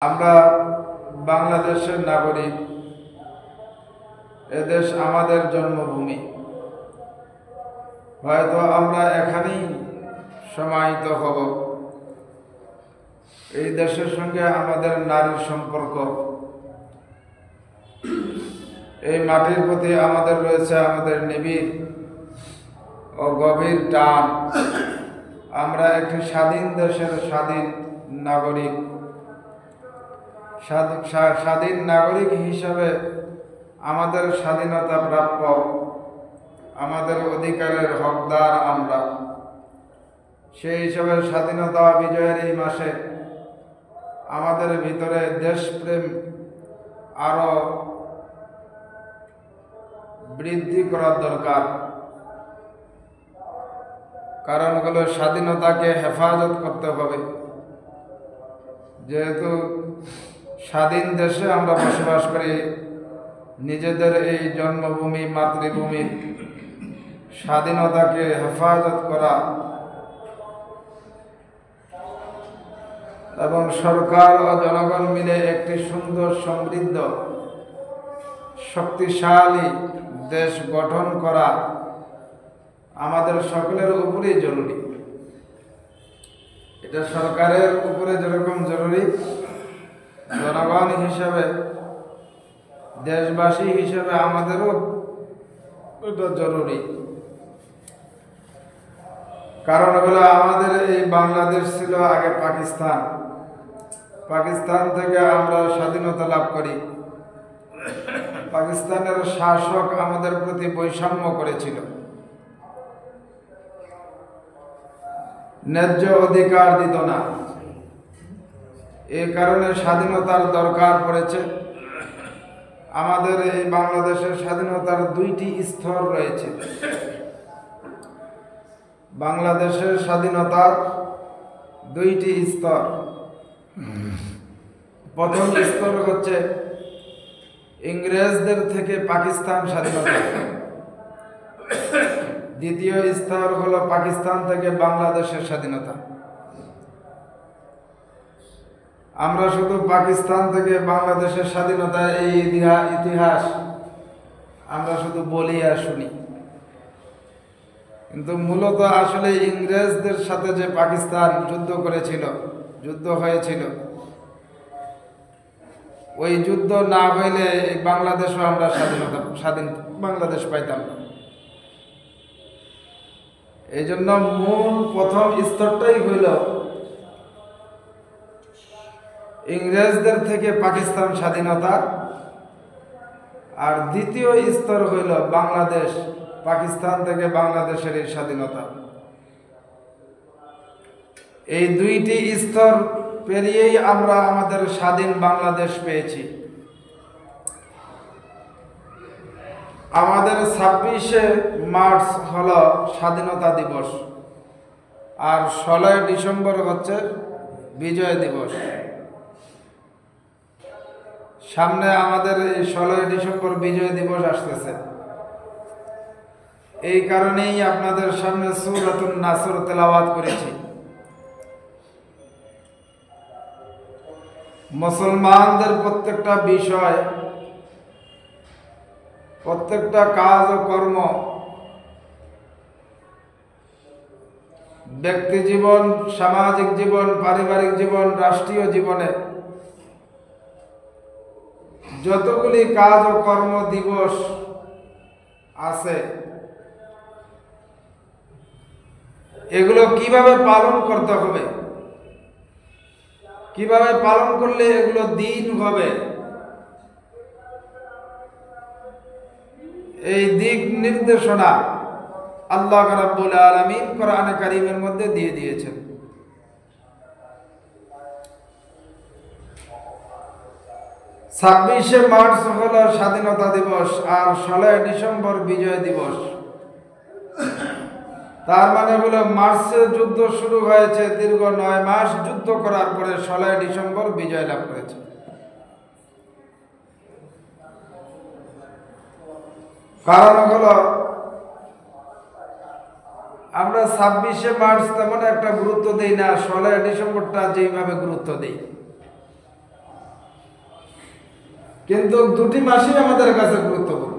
আমরা বাংলাদেশের নাগরিক, এদেশ আমাদের জন্মভূমি। হয়তো আমরা এখানেই সমাহিত হব। এই দেশের সঙ্গে আমাদের নারীর সম্পর্ক, এই মাটির প্রতি আমাদের রয়েছে আমাদের নিবিড় ও গভীর টান। আমরা একটি স্বাধীন দেশের স্বাধীন নাগরিক। স্বাধীন নাগরিক হিসাবে আমাদের স্বাধীনতা প্রাপ্য, আমাদের অধিকারের হকদার আমরা। সেই হিসাবে স্বাধীনতা বিজয়ের এই মাসে আমাদের ভিতরে দেশপ্রেম আরো বৃদ্ধি করার দরকার। কারণ হলো স্বাধীনতাকে হেফাজত করতে হবে। যেহেতু স্বাধীন দেশে আমরা বসবাস করি, নিজেদের এই জন্মভূমি মাতৃভূমির স্বাধীনতাকে হেফাজত করা এবং সরকার ও জনগণ মিলে একটি সুন্দর সমৃদ্ধ শক্তিশালী দেশ গঠন করা আমাদের সকলের উপরেই জরুরি। এটা সরকারের উপরে যেরকম জরুরি, জনগণ হিসেবে, দেশবাসী হিসেবে আমাদেরও এটা জরুরি। কারণ হলো আমাদের এই বাংলাদেশ ছিল আগে পাকিস্তান। পাকিস্তান থেকে আমরা স্বাধীনতা লাভ করি। পাকিস্তানের শাসক আমাদের প্রতি বৈষম্য করেছিল, ন্যায্য অধিকার দিত না। এই কারণে স্বাধীনতার দরকার পড়েছে। আমাদের এই বাংলাদেশের স্বাধীনতার দুইটি স্তর রয়েছে। বাংলাদেশের স্বাধীনতার দুইটি স্তর। প্রথম স্তর হচ্ছে ইংরেজদের থেকে পাকিস্তান স্বাধীনতা। দ্বিতীয় স্তর হলো পাকিস্তান থেকে বাংলাদেশের স্বাধীনতা। আমরা শুধু পাকিস্তান থেকে বাংলাদেশের স্বাধীনতা এই ইতিহাস আমরা শুধু বলি আর শুনি, কিন্তু মূলত আসলে ইংরেজদের সাথে যে পাকিস্তান যুদ্ধ করেছিল, যুদ্ধ হয়েছিল, ওই যুদ্ধ না হইলে এই বাংলাদেশও আমরা স্বাধীন বাংলাদেশ পাইতাম না। এই জন্য মূল প্রথম স্তরটাই হইল ইংরেজদের থেকে পাকিস্তান স্বাধীনতা, আর দ্বিতীয় স্তর হইল বাংলাদেশ, পাকিস্তান থেকে বাংলাদেশের এই স্বাধীনতা। এই দুইটি স্তর পেরিয়েই আমরা আমাদের স্বাধীন বাংলাদেশ পেয়েছি। আমাদের 26শে মার্চ হলো স্বাধীনতা দিবস, আর 16 ডিসেম্বর হচ্ছে বিজয় দিবস। সামনে আমাদের এই 16 ডিসেম্বর বিজয় দিবস আসতেছে। এই কারণেই আপনাদের সামনে সূরাতুন নাসর তেলাওয়াত করেছি। মুসলমানদের প্রত্যেকটা বিষয়, প্রত্যেকটা কাজ ও কর্ম, ব্যক্তি জীবন, সামাজিক জীবন, পারিবারিক জীবন, রাষ্ট্রীয় জীবনে যতগুলি কাজ ও কর্ম দিবস আছে, এগুলো কিভাবে পালন করতে হবে, কিভাবে পালন করলে এগুলো দিন হবে, এই দিক নির্দেশনা আল্লাহ রাব্বুল আলামিন কোরআনে কারীমের মধ্যে দিয়ে দিয়েছেন। ছাব্বিশে মার্চ হলো স্বাধীনতা দিবস, আর 16 ডিসেম্বর বিজয় দিবস। তার মানে হলো মার্চে যুদ্ধ শুরু হয়েছে, দীর্ঘ 9 মাস যুদ্ধ করার পরে 16 ডিসেম্বর বিজয় লাভ করেছে। কারণ হলো আমরা 26শে মার্চ তেমন একটা গুরুত্ব দেই না, 16 ডিসেম্বরটা যেইভাবে গুরুত্ব দেই। কিন্তু দুটি মাসই আমাদের কাছে গুরুত্বপূর্ণ।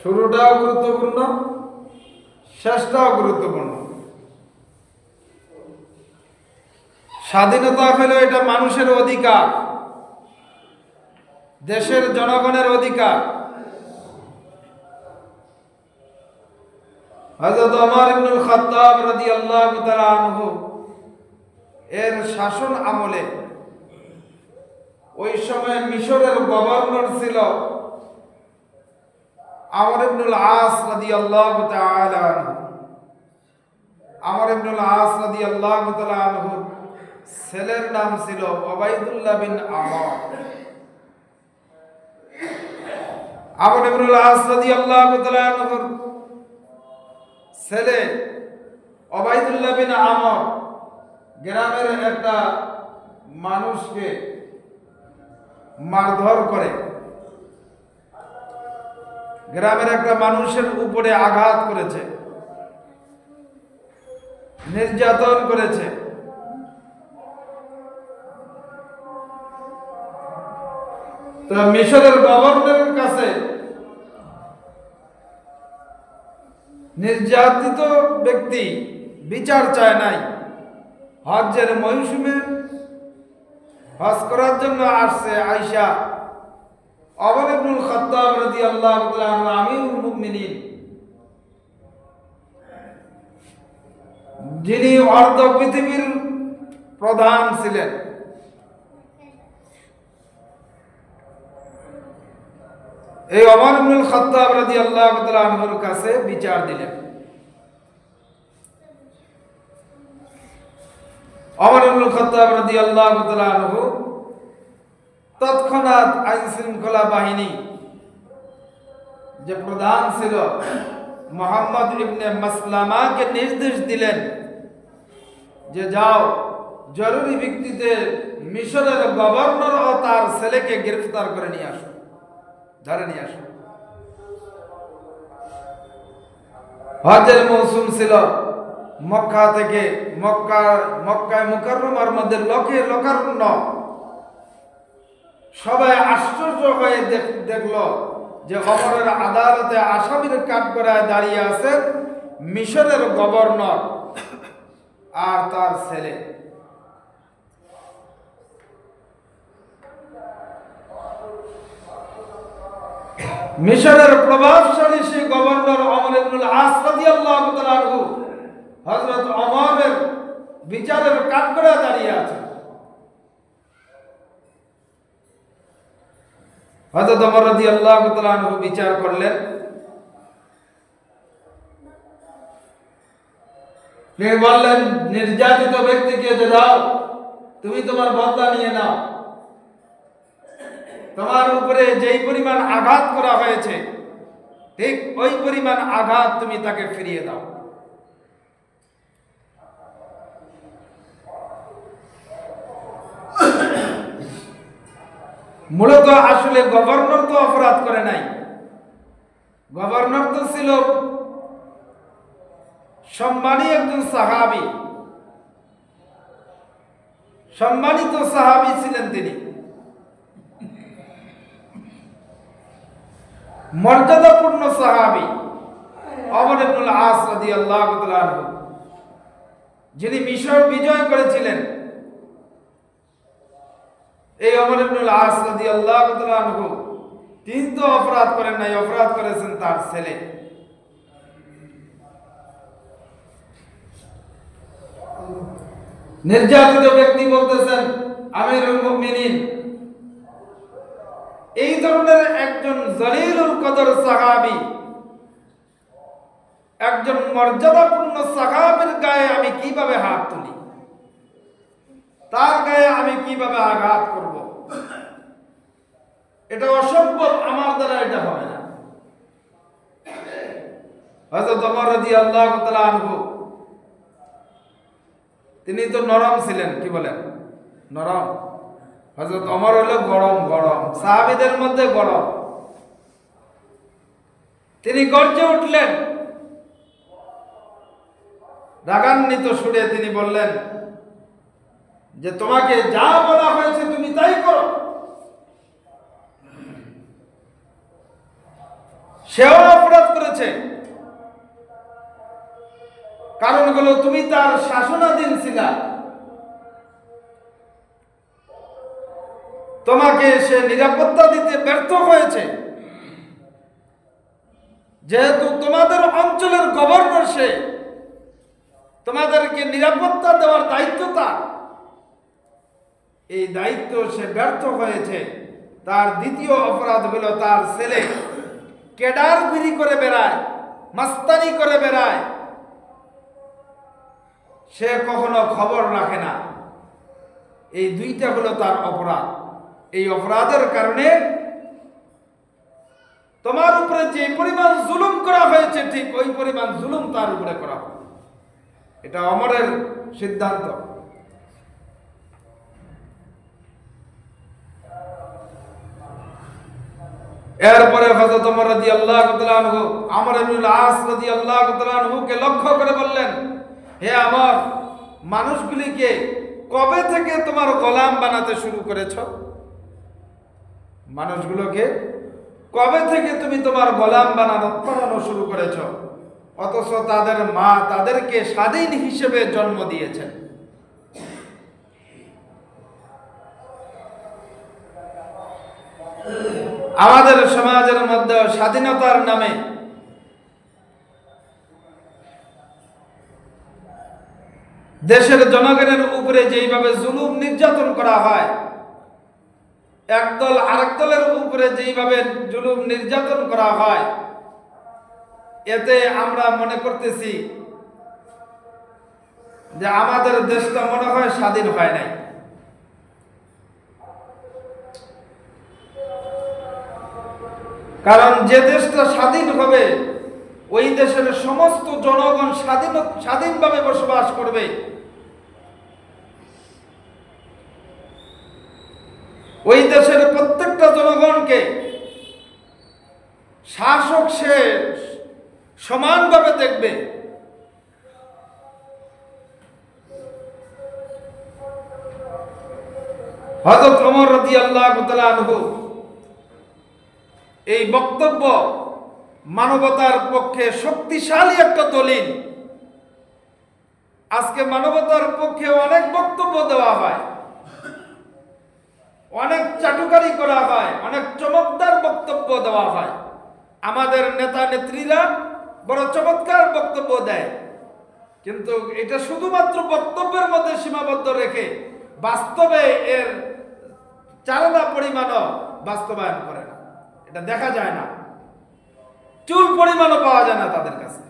শুরুটাও গুরুত্বপূর্ণ, শেষটাও গুরুত্বপূর্ণ। স্বাধীনতা হলো এটা মানুষের অধিকার, দেশের জনগণের অধিকার। হযরত ওমর ইবনুল খাত্তাব রাদিয়াল্লাহু তাআলা আনহু এর শাসন আমলে ওই সময় মিশরের গভর্নর ছিল আমর ইবনুল আস রাদিয়াল্লাহু তাআলা আনহু। আমর ইবনুল আস রাদিয়াল্লাহু তাআলা আনহু ছেলের নাম ছিল উবাইদুল্লাহ বিন আমর। আমর ইবনুল আস রাদিয়াল্লাহু তাআলা আনহু ছেলে উবাইদুল্লাহ বিন আমর গ্রামের একটা মানুষকে মারধর করে, গ্রামের একটা মানুষের উপরে আঘাত করেছে, নির্যাতন করেছে। তো মিশরের গভর্নরের কাছে নির্যাতিত ব্যক্তি বিচার চায় নাই। হজ্জের মৌসুমে হজ করার জন্য আসছে আয়েশা, ওমর ইবনুল খাত্তাব রাদিয়াল্লাহু তাআলা আনহু আমিরুল মুমিনিন, যিনি অর্ধ পৃথিবীর প্রধান ছিলেন, এই ওমর ইবনুল খাত্তাব রাদিয়াল্লাহু তাআলা আনহুর কাছে বিচার দিলেন। ওমর ইবনুল খাত্তাব রাদিয়াল্লাহু তাআলা আনহু তৎক্ষণাৎ আইন শৃঙ্খলা বাহিনী যে প্রধান ছিল মুহাম্মদ ইবনে মাসলামাকে নির্দেশ দিলেন যে যাও, জরুরি ভিত্তিতে মিশরের গভর্নর ও তার ছেলেকে গ্রেফতার করে নিয়ে আসো, ধরে নিয়ে আসো। হজের মৌসুম ছিল, মক্কা থেকে মক্কায় মুকাররমার মধ্যে লোকারণ্য। সবাই আশ্চর্য হয়ে দেখলো যে ওমরের আদালতে আসামির কাঠগড়ায় দাঁড়িয়ে আছেন মিশরের গভর্নর আর তার ছেলে। মিশরের প্রভাবশালী সেই গভর্নর ওমর ইবনুল আস রাদিয়াল্লাহু তাআলা আনহু হযরত ওমরের বিচারের কাঠগড়ায় দাঁড়িয়ে আছেন। হযরত ওমর রাদিয়াল্লাহু তাআলা আনহু বিচার করলেন। তিনি বললেন নির্যাতিত ব্যক্তিকে যে যাও, তুমি তোমার বদলা নিয়ে নাও। তোমার উপরে যেই পরিমাণ আঘাত করা হয়েছে ঠিক ওই পরিমাণ আঘাত তুমি তাকে ফিরিয়ে দাও। মূলত আসলে গভর্নর তো অপরাধ করে নাই, গভর্নর তো ছিল সম্মানী একজন সাহাবী, সম্মানিত সাহাবী ছিলেন তিনি, মর্যাদাপূর্ণ সাহাবী ওমর ইবনুল আস রাদিয়াল্লাহু তাআলা আনহু, যিনি মিশর বিজয় করেছিলেন। এই ওমর ইবনুল আস রাদিয়াল্লাহু তাআলা আনহু তিনি তো অপরাধ করেন নাই, অপরাধ করেছেন তার ছেলে। নির্যাতিত ব্যক্তি বলতেছেন আমিরুল মুমিনিন, এই ধরনের একজন জলিলুল কদর সাহাবী, একজন মর্যাদাপূর্ণ সাহাবীর গায়ে আমি কিভাবে হাত তুলি, তার গায়ে আমি কিভাবে আঘাত করব? এটা অসম্ভব, আমার দ্বারা এটা হবে না। হযরত ওমর রাদিয়াল্লাহু তাআলা আনহু তিনি তো নরম ছিলেন, কি বলেন নরম। হযরত ওমর হলো গরম, সাহাবীদের মধ্যে গরম। তিনি গর্জে উঠলেন, রাগান্বিত সুরে তিনি বললেন যে তোমাকে যা বলা হয়েছে তুমি তাই করো। হলো তুমি তার শাসনাধীন ছিলা, তোমাকে সে নিরাপত্তা দিতে ব্যর্থ হয়েছে। যেহেতু তোমাদের অঞ্চলের গভর্নর সে, তোমাদেরকে নিরাপত্তা দেওয়ার দায়িত্ব তার, এই দায়িত্ব সে ব্যর্থ হয়েছে। তার দ্বিতীয় অপরাধ হলো তার ছেলে কেডারগিরি করে বেড়ায়, মাস্তানি করে বেড়ায়, সে কখনো খবর রাখে না। এই দুইটা হলো তার অপরাধ। এই অপরাধের কারণে তোমার উপরে যে পরিমাণ জুলুম করা হয়েছে ঠিক ওই পরিমাণ জুলুম তার উপরে করা হবে। এটা অমরের সিদ্ধান্ত। এরপরে হযরত ওমর রাদিয়াল্লাহু তাআলা আনহু আমর ইবনে আস রাদিয়াল্লাহু তাআলা আনহুকে লক্ষ্য করে বললেন, হে আমর, মানুষগুলিকে কবে থেকে তোমার গোলাম বানাতে শুরু করেছ? মানুষগুলোকে কবে থেকে তুমি তোমার গোলাম বানানো শুরু করেছ? অথচ তাদের মা তাদেরকে স্বাধীন হিসেবে জন্ম দিয়েছেন। আমাদের সমাজের মধ্যে স্বাধীনতার নামে দেশের জনগণের উপরে যেইভাবে জুলুম নির্যাতন করা হয়, একদল আরেক দলের উপরে যেইভাবে জুলুম নির্যাতন করা হয়, এতে আমরা মনে করতেছি যে আমাদের দেশটা মনে হয় স্বাধীন হয় নাই। কারণ যে দেশটা স্বাধীন হবে ওই দেশের সমস্ত জনগণ স্বাধীনভাবে বসবাস করবে। ওই দেশের প্রত্যেকটা জনগণকে শাসক সে সমানভাবে দেখবে। হযরত ওমর রাদিয়াল্লাহু তাআলা আনহু এই বক্তব্য মানবতার পক্ষে শক্তিশালী একটা দলিল। আজকে মানবতার পক্ষে অনেক বক্তব্য দেওয়া হয়, অনেক চাটুকারি করা হয়, অনেক চমৎকার বক্তব্য দেওয়া হয়। আমাদের নেতা নেত্রীরা বড় চমৎকার বক্তব্য দেয়, কিন্তু এটা শুধুমাত্র বক্তব্যের মধ্যে সীমাবদ্ধ রেখে বাস্তবে এর চালনা পরিমাণও বাস্তবায়ন করে না। এটা দেখা যায় না, চুল পরিমাণও পাওয়া যায় না তাদের কাছে।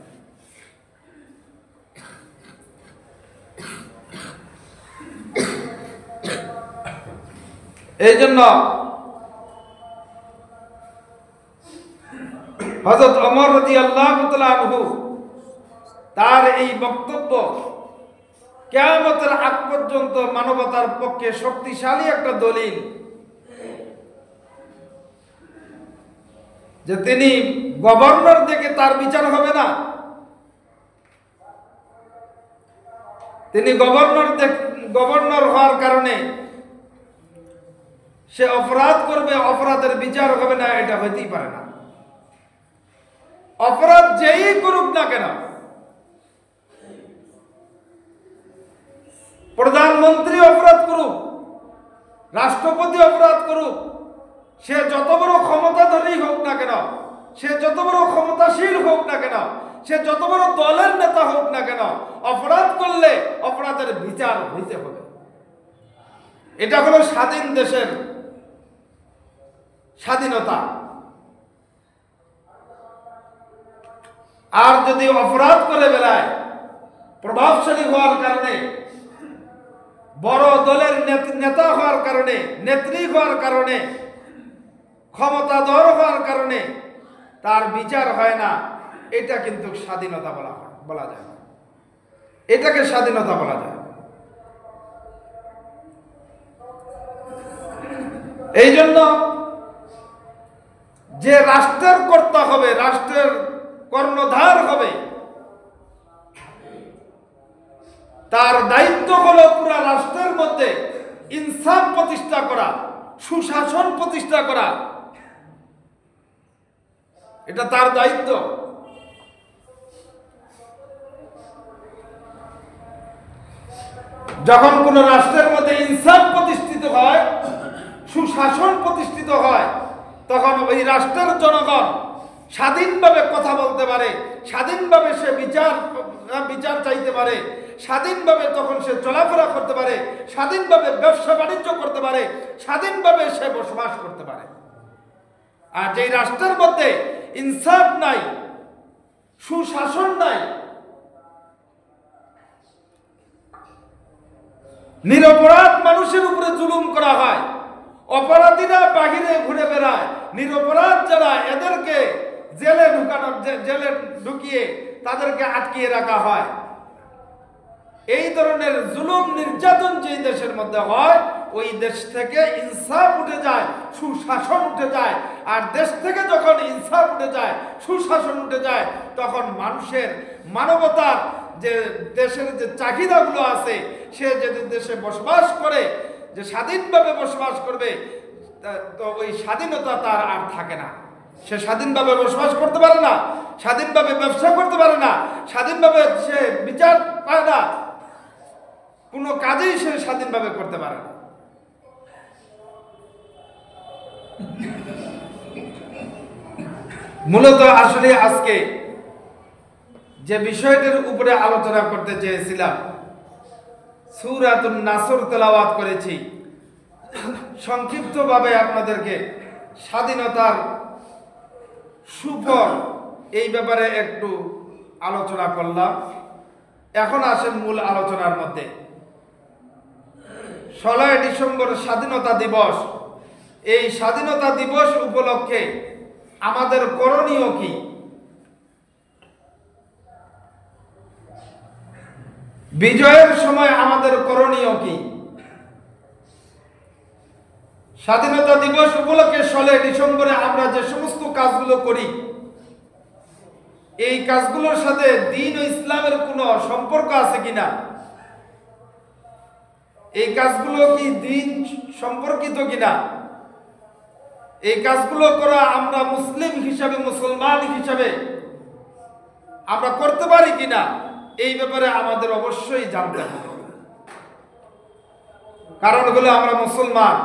এই জন্য হযরত ওমর রাদিয়াল্লাহু তাআলা আনহু তার এই বক্তব্য কিয়ামতের আগ পর্যন্ত মানবতার পক্ষে শক্তিশালী একটা দলিল, যে তিনি গভর্নর থেকে তার বিচার হবে না। তিনি গভর্নর হওয়ার কারণে সে অপরাধ করবে, অপরাধের বিচার হবে না, এটা হইতেই পারে না। অপরাধ যেই করুক না কেন, প্রধানমন্ত্রী অপরাধ করুক, রাষ্ট্রপতি অপরাধ করুক, সে যত বড় ক্ষমতাধরী হোক না কেন, সে যত বড় ক্ষমতাশীল হোক না কেন, সে যত বড় দলের নেতা হোক না কেন, অপরাধ করলে অপরাধের বিচার হইতে হবে। এটা হলো স্বাধীন দেশের স্বাধীনতা। আর যদি অপরাধ করে বেলায় প্রভাবশালী হওয়ার কারণে, বড় দলের নেতা হওয়ার কারণে, নেত্রী হওয়ার কারণে, ক্ষমতাধর হওয়ার কারণে তার বিচার হয় না, এটা কিন্তু স্বাধীনতা বলা যায় না। এটাকে স্বাধীনতা বলা যায়। এই জন্য যে রাষ্ট্রের কর্তা হবে, রাষ্ট্রের কর্ণধার হবে, তার দায়িত্ব হলো পুরা রাষ্ট্রের মধ্যে ইনসাফ প্রতিষ্ঠা করা, সুশাসন প্রতিষ্ঠা করা। এটা তার দায়িত্ব। যখন কোন রাষ্ট্রের মধ্যে ইনসাফ প্রতিষ্ঠিত হয়, সুশাসন প্রতিষ্ঠিত হয়, তখন ওই রাষ্ট্রের জনগণ স্বাধীনভাবে কথা বলতে পারে, স্বাধীনভাবে সে বিচার চাইতে পারে, স্বাধীনভাবে তখন সে চলাফেরা করতে পারে, স্বাধীনভাবে ব্যবসা বাণিজ্য করতে পারে, স্বাধীনভাবে সে বসবাস করতে পারে। আর যেই রাষ্ট্রের মধ্যে ইনসাফ নাই, সুশাসন নাই, নিরপরাধ মানুষের উপরে জুলুম করা হয়, অপরাধীরা বাহিরে ঘুরে বেড়ায়, নিরপরাধ যারা এদেরকে জেলে ঢুকিয়ে তাদেরকে আটকিয়ে রাখা হয়। এই ধরনের জুলুম নির্যাতন যে দেশের মধ্যে হয়, ওই দেশ থেকে ইনসাফ উঠে যায়, সুশাসন উঠে যায়। আর দেশ থেকে যখন ইনসাফ উঠে যায়, সুশাসন উঠে যায়, তখন মানুষের মানবতার যে দেশের যে চাহিদাগুলো আছে, সে যদি দেশে বসবাস করে, যে স্বাধীনভাবে বসবাস করবে, তো ওই স্বাধীনতা তার আর থাকে না। সে স্বাধীনভাবে বসবাস করতে পারে না, স্বাধীনভাবে ব্যবসা করতে পারে না, স্বাধীনভাবে সে বিচার পায় না, কোনো কাজেই সে স্বাধীনভাবে করতে পারে না। মূলত আসলে আজকে যে বিষয়টির উপরে আলোচনা করতে চেয়েছিলাম, সূরাতুন নাসর তেলাওয়াত করেছি, সংক্ষিপ্তভাবে আপনাদেরকে স্বাধীনতার সুফল এই ব্যাপারে একটু আলোচনা করলাম। এখন আসেন মূল আলোচনার মধ্যে। 16 ডিসেম্বর স্বাধীনতা দিবস। এই স্বাধীনতা দিবস উপলক্ষে আমাদের করণীয় কি? বিজয়ের সময় আমাদের করণীয় কি? স্বাধীনতা দিবস উপলক্ষে 16 ডিসেম্বরে আমরা যে সমস্ত কাজগুলো করি, এই কাজগুলোর সাথে দ্বীন ও ইসলামের কোনো সম্পর্ক আছে কিনা? এই কাজগুলো কি দ্বীন সম্পর্কিত কিনা? এই কাজগুলো করা আমরা মুসলিম হিসাবে, মুসলমান হিসাবে আমরা করতে পারি কিনা, এই ব্যাপারে আমাদের অবশ্যই জানতে হবে। কারণ হলো আমরা মুসলমান,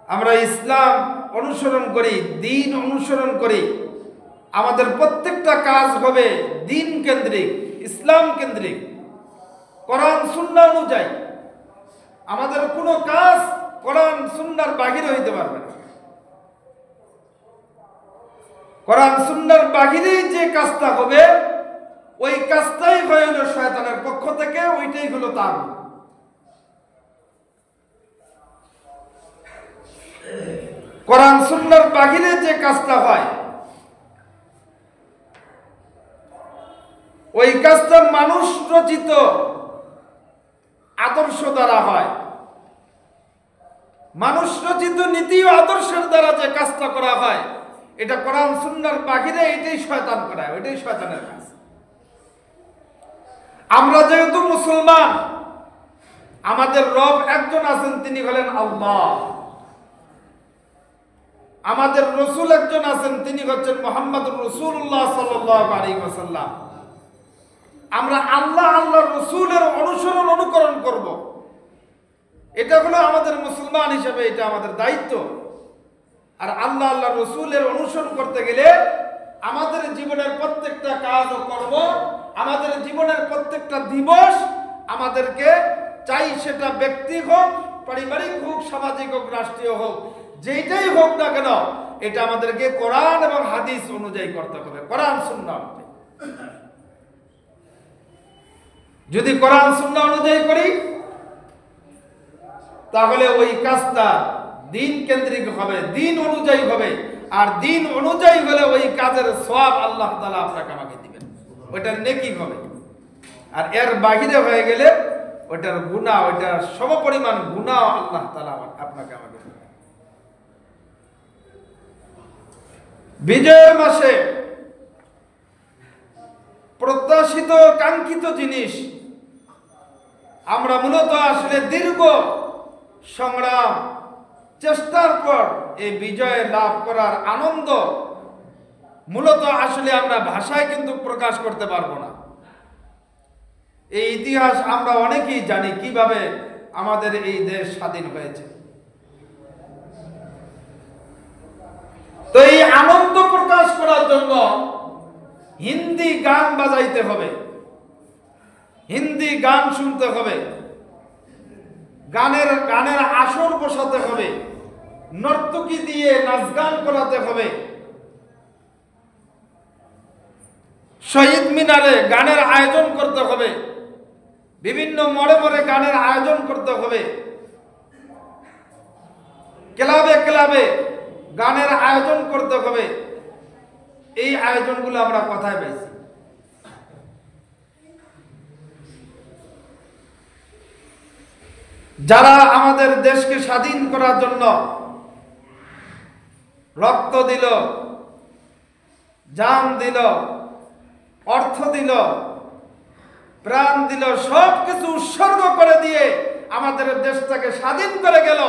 আমরা ইসলাম অনুসরণ করি, দ্বীন অনুসরণ করি। আমাদের প্রত্যেকটা কাজ হবে দ্বীন কেন্দ্রিক, ইসলাম কেন্দ্রিক, কোরআন সুন্নাহ অনুযায়ী। আমাদের কোনো কাজ কোরআন সুন্নাহর বাহিরে হইতে পারবে না। কোরআন সুন্নাহর বাহিরে যে কাজটা হবে, ওই কাজটাই হইল শয়তানের পক্ষ থেকে, ওইটাই হলো তার। কোরআন সুন্নাহর বাহিরে যে কাজটা হয়, ওই কাজটা মানুষ রচিত আদর্শ দ্বারা হয়। মানুষ রচিত নীতি ও আদর্শের দ্বারা যে কাজটা করা হয়, এটা কোরআন সুন্নাহর বাহিরে, এটাই শয়তান করায়, ওইটাই শয়তানের কাজ। আমরা যেহেতু মুসলমান, আমাদের রব একজন আছেন, তিনি হলেন আল্লাহ। আমাদের রসুল একজন আছেন, তিনি হচ্ছেন মুহাম্মদুর রাসূলুল্লাহ সাল্লাল্লাহু আলাইহি ওয়াসাল্লাম। আমরা আল্লাহর রসুলের অনুকরণ করব। এটা হলো আমাদের মুসলমান হিসেবে, এটা আমাদের দায়িত্ব। আর আল্লাহর রসুলের অনুসরণ করতে গেলে আমাদের জীবনের প্রত্যেকটা কাজ ও কর্ম, আমাদের জীবনের প্রত্যেকটা দিবস আমাদেরকে, চাই সেটা ব্যক্তি হোক, পারিবারিক হোক, সামাজিক হোক, রাষ্ট্রীয় হোক, যেটাই হোক না কেন, এটা আমাদেরকে কোরআন এবং হাদিস অনুযায়ী করতে হবে, কোরআন সুন্নাহ অনুযায়ী। যদি কোরআন সুন্নাহ অনুযায়ী করি, তাহলে ওই কাজটা দ্বীন কেন্দ্রিক হবে, দ্বীন অনুযায়ী হবে। আর দ্বীন অনুযায়ী হলে ওই কাজের সওয়াব আল্লাহ তাআলা আপনাকে আমাকে দিবেন, ওইটার নেকি হবে। আর এর বাহিরে হয়ে গেলে ওইটার গুনাহ, ওইটার সমপরিমাণ গুনাহ আল্লাহ তাআলা আপনাকে আমাকে দিবেন। বিজয়ের মাসে প্রত্যাশিত কাঙ্ক্ষিত জিনিস, আমরা মূলত আসলে দীর্ঘ সংগ্রাম চেষ্টার পর এই বিজয় লাভ করার আনন্দ মূলত আসলে আমরা ভাষায় কিন্তু প্রকাশ করতে পারবো না। এই ইতিহাস আমরা অনেকেই জানি কিভাবে আমাদের এই দেশ স্বাধীন হয়েছে। তো এই আনন্দ প্রকাশ করার জন্য হিন্দি গান বাজাইতে হবে, হিন্দি গান শুনতে হবে, গানের আসর বসাতে হবে, নর্তকী দিয়ে নাচ গান করাতে হবে, শহীদ মিনারে গানের আয়োজন করতে হবে, বিভিন্ন মোড়ে মোড়ে গানের আয়োজন করতে হবে, ক্লাবে ক্লাবে গানের আয়োজন করতে হবে। এই আয়োজনগুলো আমরা কোথায় পাইছি? যারা আমাদের দেশকে স্বাধীন করার জন্য রক্ত দিল, জান দিল, অর্থ দিল, প্রাণ দিল, সব কিছু উৎসর্গ করে দিয়ে আমাদের দেশটাকে স্বাধীন করে গেল,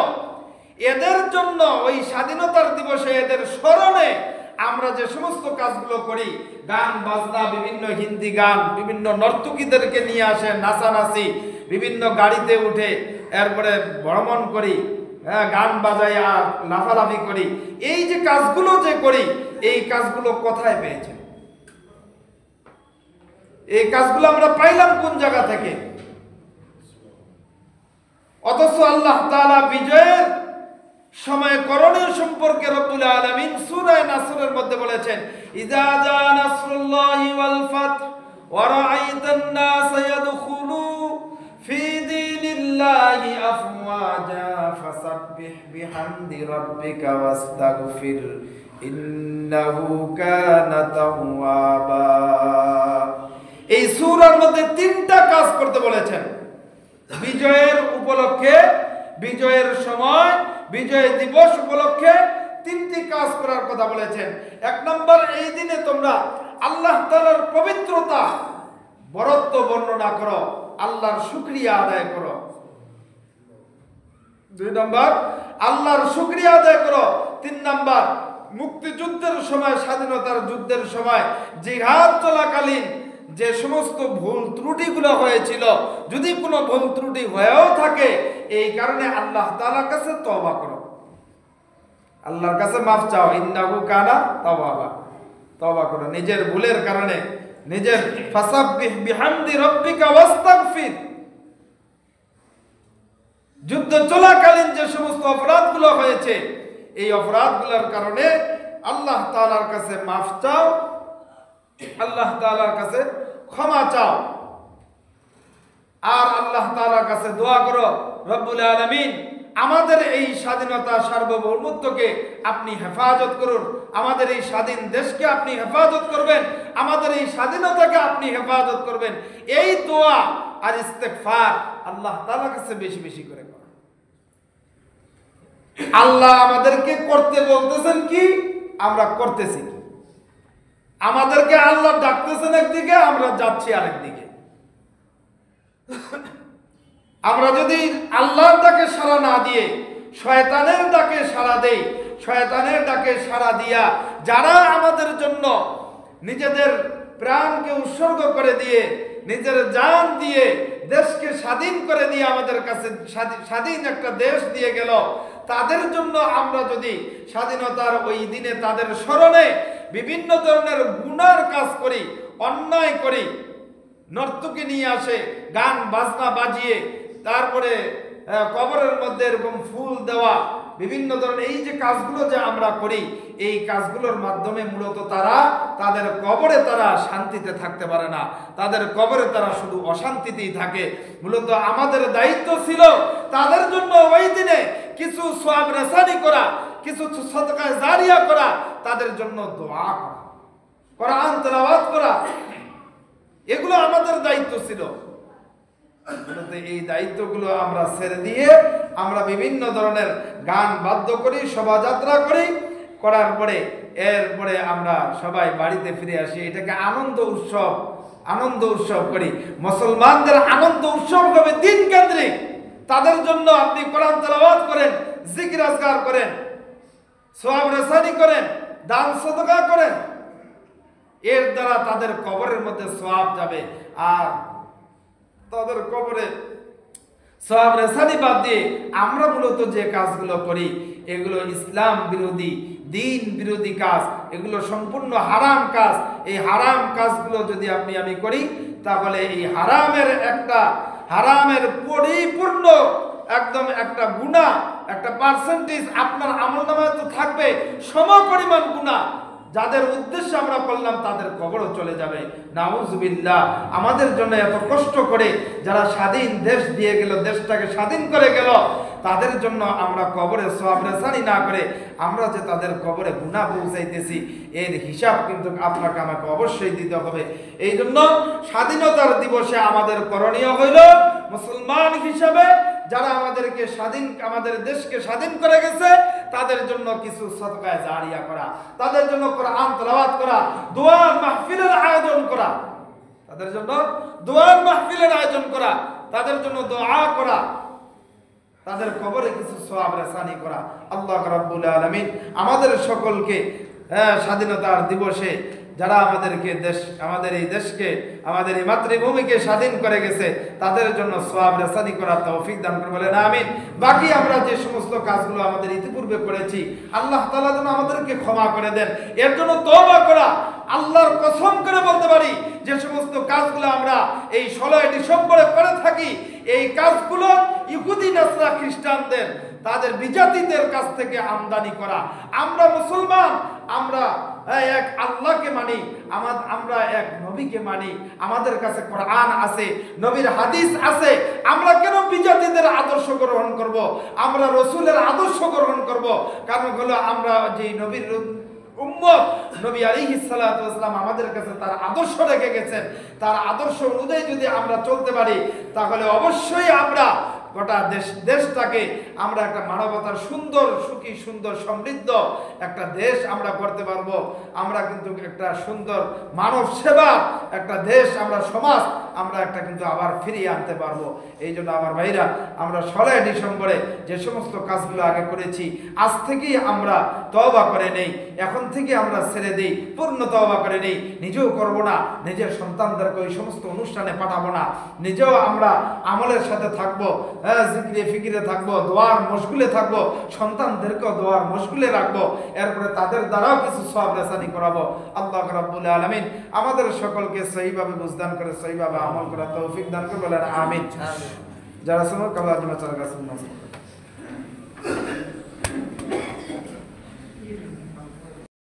এদের জন্য ওই স্বাধীনতার দিবসে এদের স্মরণে আমরা যে সমস্ত কাজগুলো করি, গান বাজনা, বিভিন্ন হিন্দি গান, বিভিন্ন নর্তকীদেরকে নিয়ে আসে নাচানাচি, বিভিন্ন গাড়িতে উঠে এরপরে ভ্রমণ করি, গান বাজাই আর লাফালাফি করি, এই যে কাজগুলো যে করি, এই কাজগুলো কোথায় পেয়েছেন? এই কাজগুলো আমরা পাইলাম কোন জায়গা থেকে? অথচ আল্লাহ তাআলা বিজয়ের সময় করণীয় সম্পর্কে রব্বুল আলামিন সূরা নাসরের মধ্যে বলেছেন, ইযা জা নাসরুল্লাহি ওয়াল ফাত ওয়া রাআইতান নাস ইয়াদখুলু ফি দীনিল্লাহি আফওয়াজা ফাসাব্বিহ বিহামদি রাব্বিকা ওয়াস্তাগফির ইন্নাহু কানা তাওয়াবা। এই সূরার মধ্যে তিনটা কাজ করতে বলেছেন। বিজয়ের উপলক্ষে, বিজয়ের সময়, বিজয় দিবস উপলক্ষে তিনটি কাজ করার কথা বলেছেন। এক নম্বর, এই দিনে তোমরা আল্লাহ তাআলার পবিত্রতা, বরত্ব বর্ণনা করো, আল্লাহর শুকরিয়া আদায় করো। দুই নম্বর, আল্লাহর শুকরিয়া আদায় করো। তিন নম্বর, মুক্তিযুদ্ধের সময়, স্বাধীনতার যুদ্ধের সময়, জিহাদ চলাকালীন যে সমস্ত ভুল ত্রুটিগুলো হয়েছিল, যদি কোনো ভুল ত্রুটি হয়েও থাকে, এই কারণে আল্লাহ তাআলার কাছে তওবা করো, আল্লাহর কাছে মাফ চাও, ইন্নাহু কানা তাওয়াবা। তওবা করো নিজের ভুলের কারণে, নিজের ফাসাব্বিহ বিহামদি রাব্বিকা ওয়াস্তাগফির। যুদ্ধ চলাকালীন যে সমস্ত অপরাধগুলো হয়েছে, এই অপরাধগুলোর কারণে আল্লাহ তাআলার কাছে মাফ চাও, আল্লাহ তাআলার কাছে ক্ষমা চাও, আর আল্লাহ তাআলার কাছে দোয়া করো, রব্বুল আলামিন আমাদের এই স্বাধীনতা, সার্বভৌমত্বকে আপনি হেফাজত করুন, আমাদের এই স্বাধীন দেশকে আপনি হেফাজত করবেন, আমাদের এই স্বাধীনতাকে আপনি হেফাজত করবেন। এই দোয়া আর ইস্তেগফার আল্লাহ তাআলার কাছে বেশি বেশি করে করুন। আল্লাহ আমাদেরকে করতে বলতেছেন কি, আমরা করতেছি কি? আমাদেরকে আল্লাহ ডাকতেছেন একদিকে, আমরা যাচ্ছি আরেকদিকে। আমরা যদি আল্লাহর ডাকে সাড়া না দিয়ে শয়তানের ডাকে সাড়া দেই, শয়তানের ডাকে সাড়া দিয়া যারা আমাদের জন্য নিজেদের প্রাণকে উৎসর্গ করে দিয়ে, নিজের জান দিয়ে দেশকে স্বাধীন করে দিয়ে আমাদের কাছে স্বাধীন একটা দেশ দিয়ে গেল, তাদের জন্য আমরা যদি স্বাধীনতার ওই দিনে তাদের স্মরণে বিভিন্ন ধরনের গুনার কাজ করি, অন্যায় করি, নর্তকী নিয়ে আসে, গান বাজনা বাজিয়ে, তারপরে কবরের মধ্যে এরকম ফুল দেওয়া, বিভিন্ন ধরনের এই যে কাজগুলো যে আমরা করি, এই কাজগুলোর মাধ্যমে মূলত তারা তাদের কবরে তারা শান্তিতে থাকতে পারে না, তাদের কবরে তারা শুধু অশান্তিতেই থাকে। মূলত আমাদের দায়িত্ব ছিল তাদের জন্য ওই দিনে কিছু সওয়াব রেসানি করা, কিছু সদকা জারিয়া করা, তাদের জন্য দোয়া করা, কোরআন তেলাওয়াত করা, এগুলো আমাদের দায়িত্ব ছিল। এই দায়িত্বগুলো আমরা ছেড়ে দিয়ে আমরা বিভিন্ন ধরনের গান বাদ্য করি, শোভাযাত্রা করি, করার পরে এরপরে আমরা সবাই বাড়িতে ফিরে আসি। এটাকে আনন্দ উৎসব করি। মুসলমানদের আনন্দ উৎসব হবে দিন কেন্দ্রিক। তাদের জন্য আপনি কোরআন তেলাওয়াত করেন, জিকির আজকার করেন, সওয়াব রেসানি করেন, দান সদকা করেন, এর দ্বারা তাদের কবরের মধ্যে সওয়াব যাবে। আর তাদের কবরে সওয়াব রেসানি বাদ দিয়ে আমরা মূলত যে কাজগুলো করি এগুলো ইসলাম বিরোধী, দিন বিরোধী কাজ, এগুলো সম্পূর্ণ হারাম কাজ। এই হারাম কাজগুলো যদি আমি করি তাহলে এই হারামের পরিপূর্ণ একদম একটা গুনাহ, একটা পার্সেন্টেজ আপনার আমলনামায় তো থাকবে সমপরিমাণ গুনাহ। যাদের উদ্দেশ্যে আমরা করলাম তাদের কবরও চলে যাবে। নাউজুবিল্লাহ। আমাদের জন্য এত কষ্ট করে যারা স্বাধীন দেশ দিয়ে গেল, দেশটাকে স্বাধীন করে গেল, তাদের জন্য আমরা কবরে সওয়াব রেসানি না করে আমরা যে তাদের কবরে গুনাহ পৌঁছাইতেছি, এর হিসাব কিন্তু আপনাকে আমাকে অবশ্যই দিতে হবে। এই জন্য স্বাধীনতার দিবসে আমাদের করণীয় হইল মুসলমান হিসাবে যারা আমাদের দেশকে স্বাধীন করে গেছে তাদের জন্য কিছু সদকায়ে জারিয়া করা, তাদের জন্য কোরআন তেলাওয়াত করা, দোয়ার মাহফিলের আয়োজন করা, তাদের জন্য দোয়ার মাহফিলের আয়োজন করা, তাদের জন্য দোয়া করা, তাদের কবরে কিছু সওয়াব রেসানি করা। আল্লাহ রাব্বুল আলামিন আমাদের সকলকে স্বাধীনতার দিবসে যারা আমাদের এই দেশকে, আমাদের এই মাতৃভূমিকে স্বাধীন করে গেছে তাদের জন্য সওয়াব রেসানি করার তৌফিক দান করে বলেন আমিন। বাকি আমরা যে সমস্ত কাজগুলো আমাদের ইতিপূর্বে করেছি আল্লাহ তাআলা যেন আমাদেরকে ক্ষমা করে দেন, এর জন্য তওবা করা। আল্লাহর কসম করে বলতে পারি যে সমস্ত কাজগুলো আমরা এই 16 ডিসেম্বরে করে থাকি, এই কাজগুলো ইহুদি নাসরা খ্রিস্টানদের, তাদের বিজাতিদের কাছ থেকে আমদানি করা। আমরা মুসলমান, আমরা এক আল্লাহকে মানি, আমরা এক নবীকে মানি, আমাদের কাছে কোরআন আছে, নবীর হাদিস আছে। আমরা কেন বিজাতিদের আদর্শ গ্রহণ করব? আমরা রাসূলের আদর্শ গ্রহণ করব। কারণ হলো আমরা যে নবীর উম্মত, নবী আলাইহিস সালাতু ওয়াস সালাম আমাদের কাছে তার আদর্শ রেখে গেছেন। তার আদর্শ অনুযায়ী যদি আমরা চলতে পারি তাহলে অবশ্যই আমরা গোটা দেশটাকে আমরা একটা মানবতার সুন্দর, সুখী, সুন্দর, সমৃদ্ধ একটা দেশ আমরা করতে পারবো। আমরা কিন্তু একটা সুন্দর মানব সেবা একটা দেশ, আমরা সমাজ আমরা একটা কিন্তু আবার ফিরিয়ে আনতে পারবো। এই জন্য আমার ভাইরা, আমরা 16 ডিসেম্বরে যে সমস্ত কাজগুলো আগে করেছি আজ থেকেই আমরা তওবা করে নেই, এখন থেকে আমরা ছেড়ে দিই, পূর্ণ তওবা করে নেই। নিজেও করব না, নিজের সন্তানদেরকে ওই সমস্ত অনুষ্ঠানে পাঠাবো না, নিজেও আমরা আমলের সাথে থাকবো, জিকিরে ফিকিরে থাকবো, দোয়ার মশগুলে থাকবো, সন্তানদেরকেও দোয়ার মশগুলে রাখবো, এরপরে তাদের দ্বারাও কিছু সওয়াব রেসানি করাবো। আল্লাহ রাব্বুল আলামিন আমাদের সকলকে সহিভাবে বুঝদান করে সহিভাবে আমল করার তৌফিক দান করে বলেন আমিন। যারা শুনো কাবলা জমা চার কাছে